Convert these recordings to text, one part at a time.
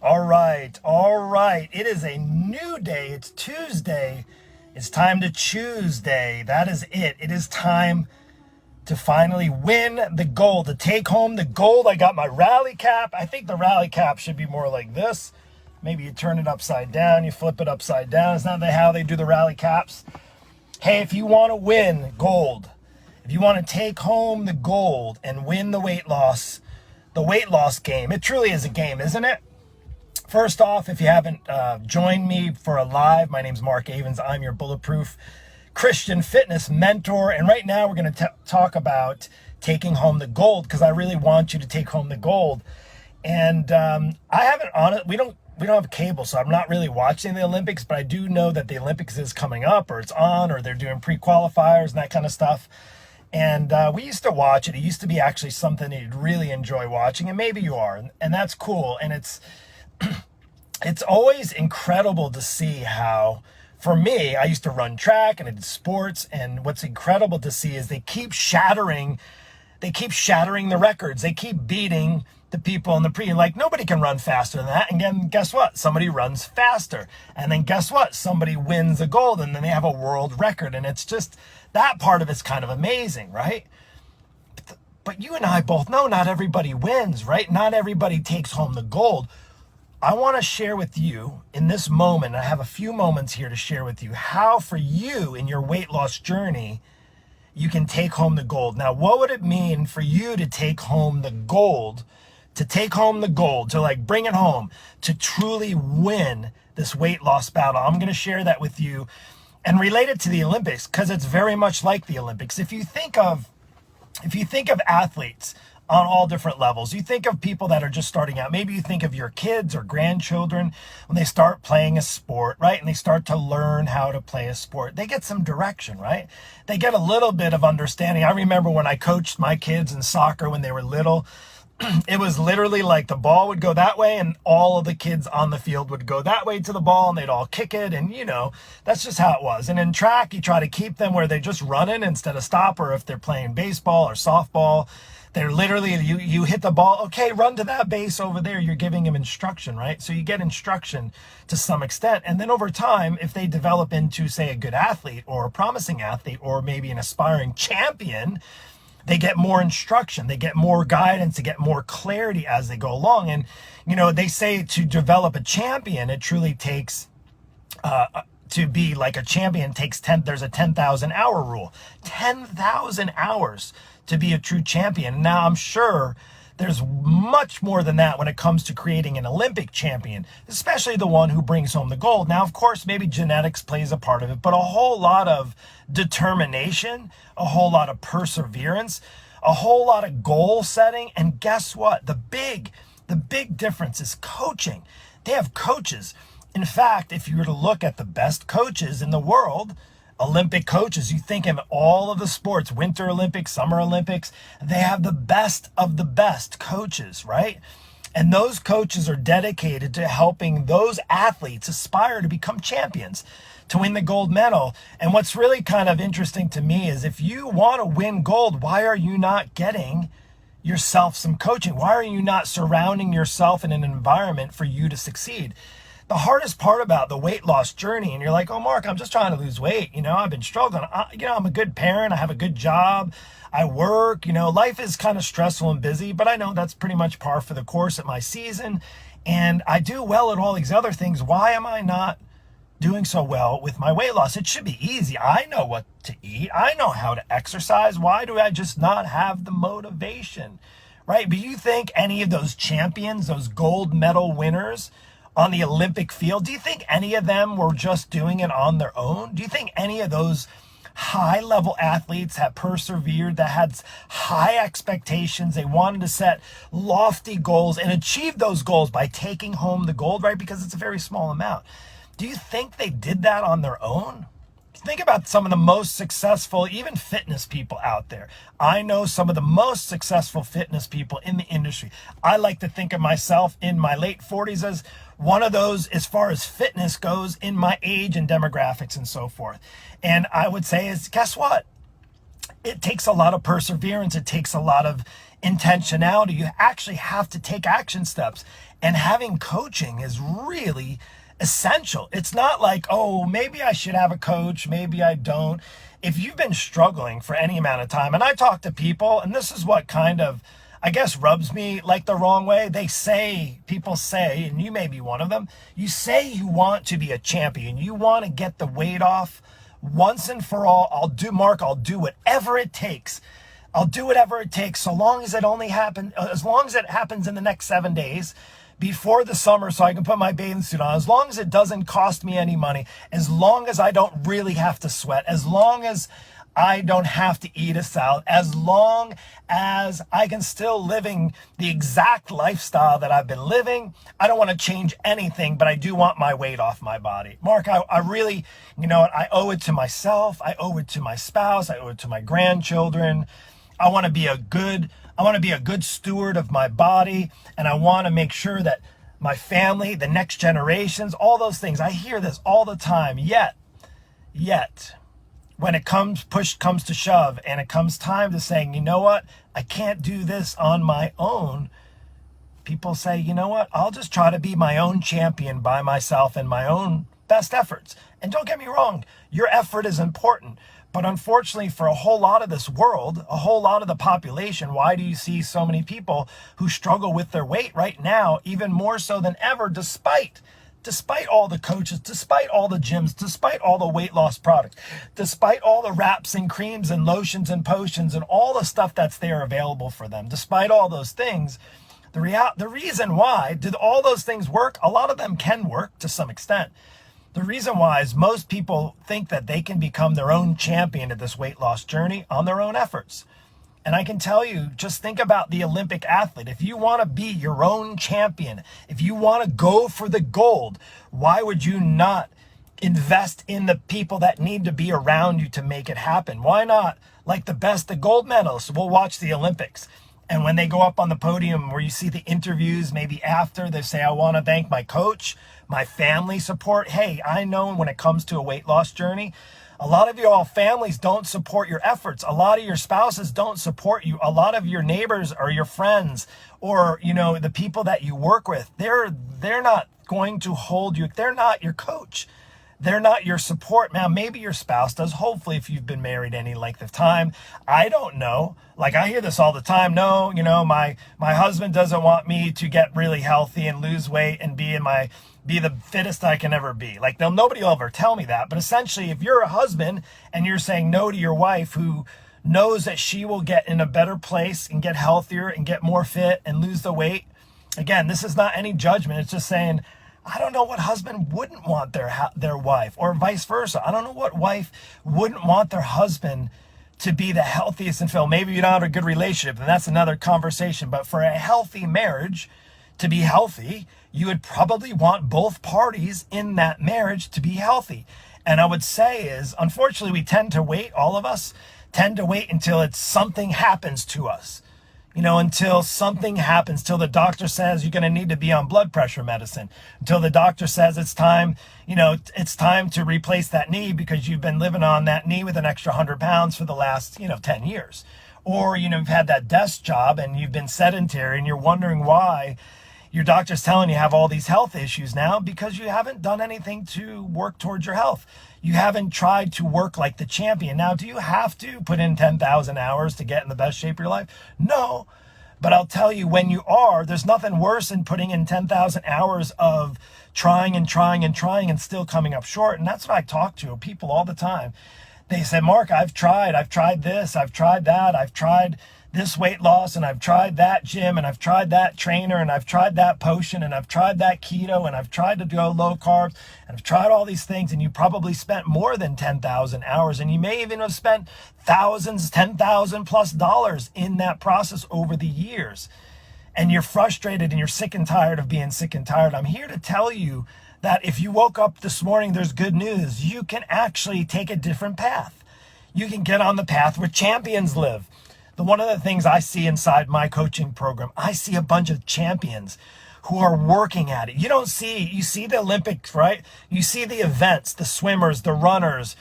All right. It is a new day. It's Tuesday. It's time to choose day. That is it. It is time to finally win the gold, to take home the gold. I got my rally cap. I think the rally cap should be more like this. Maybe you turn it upside down, you flip it upside down. It's not how they do the rally caps. Hey, if you want to win gold, if you want to take home the gold and win the weight loss game, it truly is a game, isn't it? First off, if you haven't joined me for a live, my name's Mark Avens. I'm your Bulletproof Christian fitness mentor. And right now we're going to talk about taking home the gold, because I really want you to take home the gold. And we don't have cable, so I'm not really watching the Olympics, but I do know that the Olympics is coming up, or it's on, or they're doing pre-qualifiers and that kind of stuff. And we used to watch it. It used to be actually something you'd really enjoy watching, and maybe you are, and that's cool. And it's always incredible to see how, for me, I used to run track and I did sports, and what's incredible to see is they keep shattering the records. They keep beating the people in the like, nobody can run faster than that. And then guess what? Somebody runs faster. And then guess what? Somebody wins the gold, and then they have a world record. And it's just, that part of it's kind of amazing, right? But you and I both know not everybody wins, right? Not everybody takes home the gold. I want to share with you in this moment, I have a few moments here to share with you how for you in your weight loss journey, you can take home the gold. Now, what would it mean for you to take home the gold, to like bring it home, to truly win this weight loss battle? I'm going to share that with you and relate it to the Olympics, because it's very much like the Olympics. If you think of athletes on all different levels, you think of people that are just starting out. Maybe you think of your kids or grandchildren when they start playing a sport, right? And they start to learn how to play a sport. They get some direction, right? They get a little bit of understanding. I remember when I coached my kids in soccer when they were little, it was literally like the ball would go that way and all of the kids on the field would go that way to the ball, and they'd all kick it. And that's just how it was. And in track, you try to keep them where they're just running instead of stop, or if they're playing baseball or softball, they're literally, you hit the ball, okay, run to that base over there. You're giving them instruction, right? So you get instruction to some extent. And then over time, if they develop into, say, a good athlete or a promising athlete, or maybe an aspiring champion, they get more instruction, they get more guidance, they get more clarity as they go along. And, they say to develop a champion, it truly takes, to be like a champion takes there's a 10,000 hour rule, 10,000 hours to be a true champion. Now, I'm sure there's much more than that when it comes to creating an Olympic champion, especially the one who brings home the gold. Now, of course, maybe genetics plays a part of it, but a whole lot of determination, a whole lot of perseverance, a whole lot of goal setting. And guess what? The big difference is coaching. They have coaches. In fact, if you were to look at the best coaches in the world, Olympic coaches, you think of all of the sports, Winter Olympics, Summer Olympics, they have the best of the best coaches, right? And those coaches are dedicated to helping those athletes aspire to become champions, to win the gold medal. And what's really kind of interesting to me is, if you want to win gold, why are you not getting yourself some coaching? Why are you not surrounding yourself in an environment for you to succeed? The hardest part about the weight loss journey, and you're like, oh, Mark, I'm just trying to lose weight. I've been struggling. I'm a good parent. I have a good job. I work. Life is kind of stressful and busy, but I know that's pretty much par for the course at my season. And I do well at all these other things. Why am I not doing so well with my weight loss? It should be easy. I know what to eat. I know how to exercise. Why do I just not have the motivation, right? But you think any of those champions, those gold medal winners on the Olympic field, do you think any of them were just doing it on their own? Do you think any of those high-level athletes have persevered, that had high expectations, they wanted to set lofty goals and achieve those goals by taking home the gold, right? Because it's a very small amount. Do you think they did that on their own? Think about some of the most successful, even fitness people out there. I know some of the most successful fitness people in the industry. I like to think of myself in my late 40s as one of those, as far as fitness goes, in my age and demographics and so forth. And I would say is, guess what? It takes a lot of perseverance. It takes a lot of intentionality. You actually have to take action steps. And having coaching is really essential. It's not like, oh, maybe I should have a coach, maybe I don't. If you've been struggling for any amount of time, and I talk to people, and this is what kind of, I guess, rubs me like the wrong way. People say, and you may be one of them, you say you want to be a champion. You want to get the weight off once and for all. I'll do whatever it takes. I'll do whatever it takes so long as it happens in the next 7 days before the summer so I can put my bathing suit on, as long as it doesn't cost me any money, as long as I don't really have to sweat, as long as I don't have to eat a salad, as long as I can still living the exact lifestyle that I've been living. I don't want to change anything, but I do want my weight off my body. Mark, I really, I owe it to myself. I owe it to my spouse. I owe it to my grandchildren. I want to be a good steward of my body, and I want to make sure that my family, the next generations, all those things. I hear this all the time. Yet, when push comes to shove, and it comes time to saying, you know what, I can't do this on my own, people say, you know what, I'll just try to be my own champion by myself and my own best efforts. And don't get me wrong, your effort is important. But unfortunately, for a whole lot of this world, a whole lot of the population, why do you see so many people who struggle with their weight right now, even more so than ever, despite all the coaches, despite all the gyms, despite all the weight loss products, despite all the wraps and creams and lotions and potions and all the stuff that's there available for them, despite all those things, the reason why, did all those things work? A lot of them can work to some extent. The reason why is most people think that they can become their own champion of this weight loss journey on their own efforts. And I can tell you, just think about the Olympic athlete. If you want to be your own champion, if you want to go for the gold, why would you not invest in the people that need to be around you to make it happen? Why not, like the gold medalists, we'll watch the Olympics. And when they go up on the podium where you see the interviews, maybe after, they say, I want to thank my coach, my family support. Hey, I know when it comes to a weight loss journey, a lot of your families don't support your efforts. A lot of your spouses don't support you. A lot of your neighbors or your friends or, the people that you work with, they're not going to hold you. They're not your coach. They're not your support. Now, maybe your spouse does. Hopefully, if you've been married any length of time. I don't know. Like, I hear this all the time. No, my husband doesn't want me to get really healthy and lose weight and be the fittest I can ever be. Like, nobody will ever tell me that. But essentially, if you're a husband and you're saying no to your wife who knows that she will get in a better place and get healthier and get more fit and lose the weight, again, this is not any judgment. It's just saying, I don't know what husband wouldn't want their wife, or vice versa. I don't know what wife wouldn't want their husband to be the healthiest and feel. Maybe you don't have a good relationship, and that's another conversation. But for a healthy marriage to be healthy, you would probably want both parties in that marriage to be healthy. And I would say is, unfortunately, all of us tend to wait until something happens to us. Until something happens, till the doctor says you're going to need to be on blood pressure medicine, until the doctor says it's time to replace that knee because you've been living on that knee with an extra 100 pounds for the last, 10 years. Or, you've had that desk job and you've been sedentary and you're wondering why your doctor's telling you have all these health issues now, because you haven't done anything to work towards your health. You haven't tried to work like the champion. Now, do you have to put in 10,000 hours to get in the best shape of your life? No. But I'll tell you, when you are, there's nothing worse than putting in 10,000 hours of trying and still coming up short. And that's what I talk to people all the time. They say, Mark, I've tried this, I've tried that, I've tried this weight loss, and I've tried that gym, and I've tried that trainer, and I've tried that potion, and I've tried that keto, and I've tried to go low carbs, and I've tried all these things, and you probably spent more than 10,000 hours, and you may even have spent thousands, $10,000+ in that process over the years. And you're frustrated and you're sick and tired of being sick and tired. I'm here to tell you that if you woke up this morning, there's good news. You can actually take a different path. You can get on the path where champions live. One of the things I see inside my coaching program, I see a bunch of champions who are working at it. You see the Olympics, right? You see the events, the swimmers, the runners,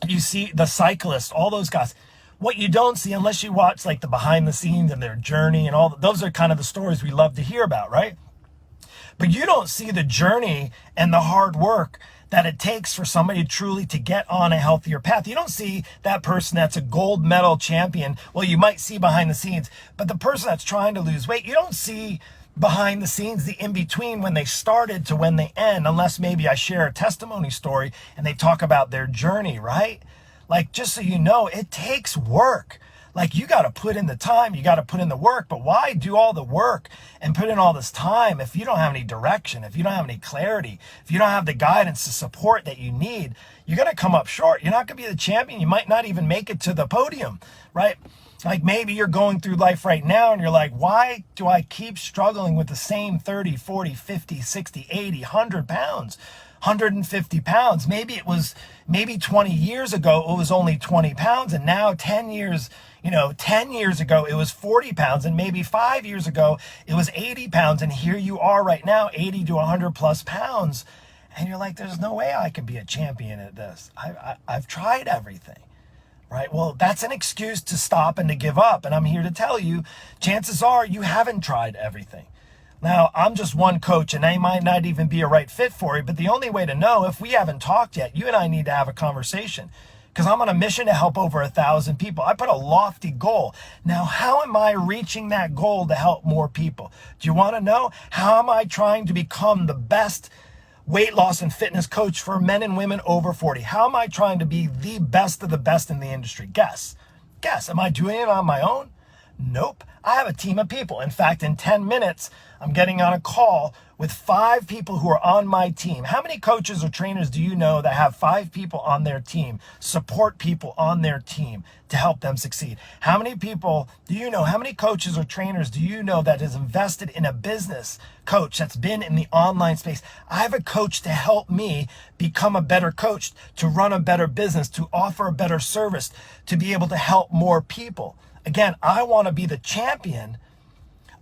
you see the cyclists, all those guys. What you don't see unless you watch like the behind the scenes and their journey and all, those are kind of the stories we love to hear about, right? But you don't see the journey and the hard work that it takes for somebody truly to get on a healthier path. You don't see that person that's a gold medal champion. Well, you might see behind the scenes, but the person that's trying to lose weight, you don't see behind the scenes, the in between when they started to when they end, unless maybe I share a testimony story and they talk about their journey, right? Like, just so you know, it takes work. Like, you got to put in the time, you got to put in the work, but why do all the work and put in all this time if you don't have any direction, if you don't have any clarity, if you don't have the guidance, the support that you need? You're going to come up short. You're not going to be the champion. You might not even make it to the podium, right? Like, maybe you're going through life right now and you're like, why do I keep struggling with the same 30, 40, 50, 60, 80, 100 pounds? 150 pounds. Maybe 20 years ago, it was only 20 pounds. And now 10 years ago, it was 40 pounds. And maybe 5 years ago, it was 80 pounds. And here you are right now, 80 to 100 plus pounds. And you're like, there's no way I can be a champion at this. I've tried everything. Right? Well, that's an excuse to stop and to give up. And I'm here to tell you, chances are you haven't tried everything. Now, I'm just one coach and I might not even be a right fit for you, but the only way to know, if we haven't talked yet, you and I need to have a conversation, because I'm on a mission to help over 1,000 people. I put a lofty goal. Now, how am I reaching that goal to help more people? Do you want to know? How am I trying to become the best weight loss and fitness coach for men and women over 40? How am I trying to be the best of the best in the industry? Guess. Am I doing it on my own? Nope. I have a team of people. In fact, in 10 minutes, I'm getting on a call with 5 people who are on my team. How many coaches or trainers do you know that have 5 people on their team, support people on their team to help them succeed? How many people do you know, how many coaches or trainers do you know that is invested in a business coach that's been in the online space? I have a coach to help me become a better coach, to run a better business, to offer a better service, to be able to help more people. Again, I want to be the champion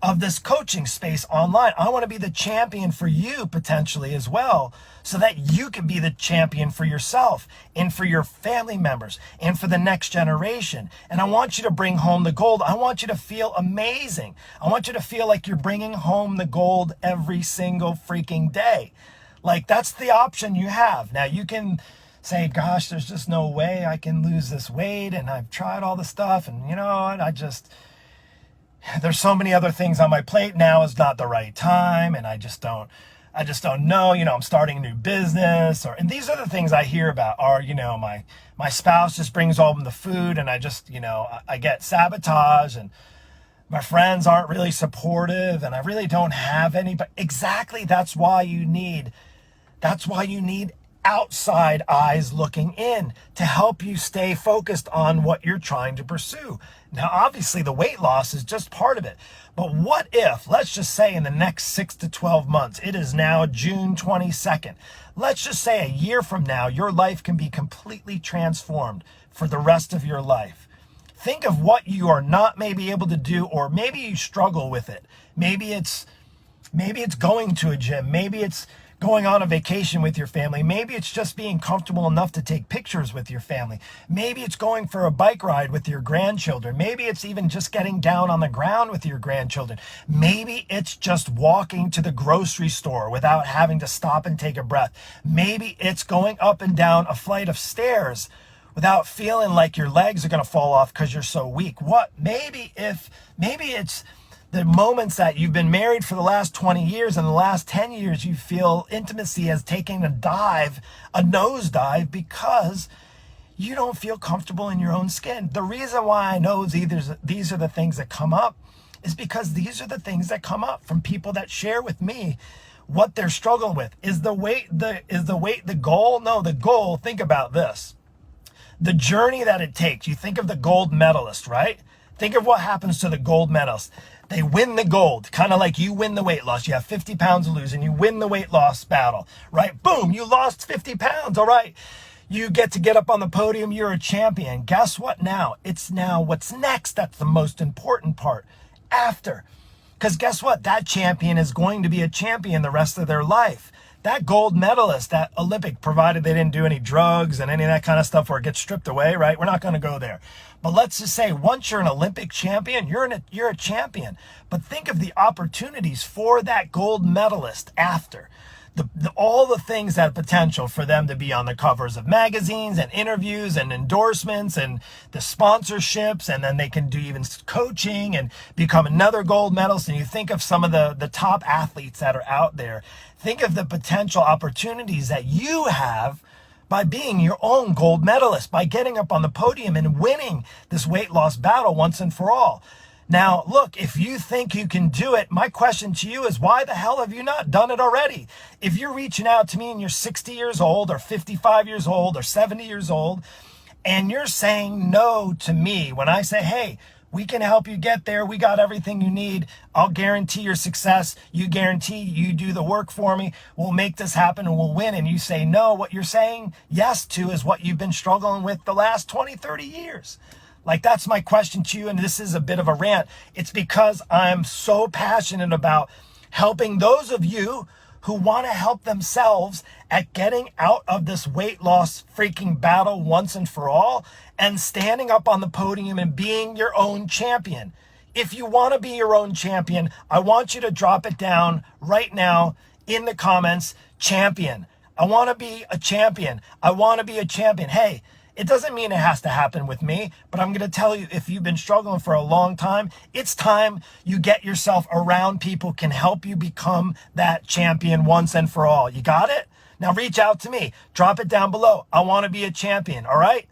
of this coaching space online. I want to be the champion for you potentially as well, so that you can be the champion for yourself and for your family members and for the next generation. And I want you to bring home the gold. I want you to feel amazing. I want you to feel like you're bringing home the gold every single freaking day. Like, that's the option you have. Now, you can say, gosh, there's just no way I can lose this weight, and I've tried all the stuff, and you know what, there's so many other things on my plate. Now is not the right time, and I just don't know, I'm starting a new business, and these are the things I hear about are, my spouse just brings home the food, and I just, I get sabotaged, and my friends aren't really supportive, and I really don't have any. But exactly, that's why you need outside eyes looking in to help you stay focused on what you're trying to pursue. Now, obviously, the weight loss is just part of it. But what if, let's just say in the next 6 to 12 months, it is now June 22nd. Let's just say a year from now, your life can be completely transformed for the rest of your life. Think of what you are not maybe able to do, or maybe you struggle with it. Maybe it's going to a gym. Maybe it's going on a vacation with your family. Maybe it's just being comfortable enough to take pictures with your family. Maybe it's going for a bike ride with your grandchildren. Maybe it's even just getting down on the ground with your grandchildren. Maybe it's just walking to the grocery store without having to stop and take a breath. Maybe it's going up and down a flight of stairs without feeling like your legs are going to fall off because you're so weak. Maybe it's the moments that you've been married for the last 20 years and the last 10 years, you feel intimacy has taken a nosedive because you don't feel comfortable in your own skin. The reason why I know these are the things that come up is because these are the things that come up from people that share with me what they're struggling with. Is the weight the goal? No, the goal, think about this. The journey that it takes. You think of the gold medalist, right? Think of what happens to the gold medalist. They win the gold, kind of like you win the weight loss. You have 50 pounds to lose and you win the weight loss battle, right? Boom, you lost 50 pounds, all right. You get up on the podium, you're a champion. Guess what now? It's now what's next. That's the most important part. After. Because guess what? That champion is going to be a champion the rest of their life. that gold medalist, that Olympic, provided they didn't do any drugs and any of that kind of stuff where it gets stripped away, right? We're not going to go there. But let's just say once you're an Olympic champion, you're a champion. But think of the opportunities for that gold medalist after. All the things that potential for them to be on the covers of magazines and interviews and endorsements and the sponsorships, and then they can do even coaching and become another gold medalist. And you think of some of the top athletes that are out there. Think of the potential opportunities that you have by being your own gold medalist, by getting up on the podium and winning this weight loss battle once and for all. Now, look, if you think you can do it, my question to you is, why the hell have you not done it already? If you're reaching out to me and you're 60 years old or 55 years old or 70 years old, and you're saying no to me when I say, hey, we can help you get there. We got everything you need. I'll guarantee your success. You guarantee you do the work for me. We'll make this happen and we'll win. And you say no, what you're saying yes to is what you've been struggling with the last 20, 30 years. Like, that's my question to you, and this is a bit of a rant. It's because I'm so passionate about helping those of you who want to help themselves at getting out of this weight loss freaking battle once and for all and standing up on the podium and being your own champion. If you want to be your own champion, I want you to drop it down right now in the comments, champion. I want to be a champion. I want to be a champion. Hey, it doesn't mean it has to happen with me, but I'm going to tell you, if you've been struggling for a long time, it's time you get yourself around people who can help you become that champion once and for all. You got it? Now reach out to me. Drop it down below. I want to be a champion, all right?